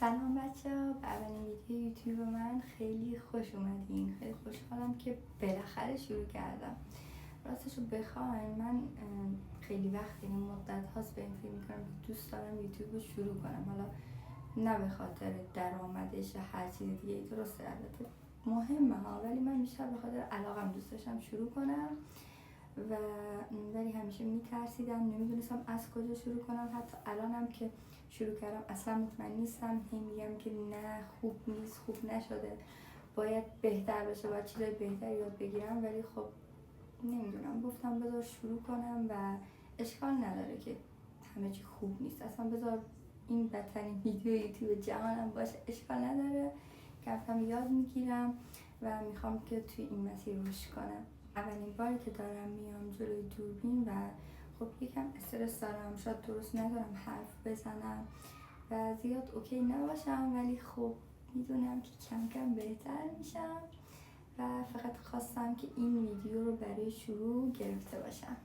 سلام بچه‌ها، به اولین ویدیو یوتیوب من خیلی خوش اومدین. خیلی خوشحالم که بالاخره شروع کردم. راستشو بخواین من خیلی وقت یعنی مدت هاست به این فکر میکنم که دوست دارم یوتیوب رو شروع کنم. حالا نه به خاطر درآمدش یا هر چیز دیگه ای، درسته البته مهمه ها، ولی من بیشتر به خاطر علاقم دوست داشتم شروع کنم و ولی همیشه میترسیدم، نمیدونستم از کجا شروع کنم. حتی الانم که شروع کردم اصلا مطمئن نیستم، هی میگم که نه خوب نیست، خوب نشده، باید بهتر بشه، باید چیزای بهتری یاد بگیرم. ولی خب نمیدونم، گفتم بذار شروع کنم و اشکال نداره که همه چی خوب نیست. اصلا بذار این بدترین ویدیو یوتیوب جهانم باشه، اشکال نداره. کم یاد میگیرم و میخوام که توی این مسیر رشد کنم. اولین باری که دارم میام جلوی دوربین و خب یکم استرس دارم، شاید درست ندارم حرف بزنم و زیاد اوکی نباشم، ولی خب میدونم که کم کم بهتر میشم و فقط خواستم که این ویدیو رو برای شروع گرفته باشم.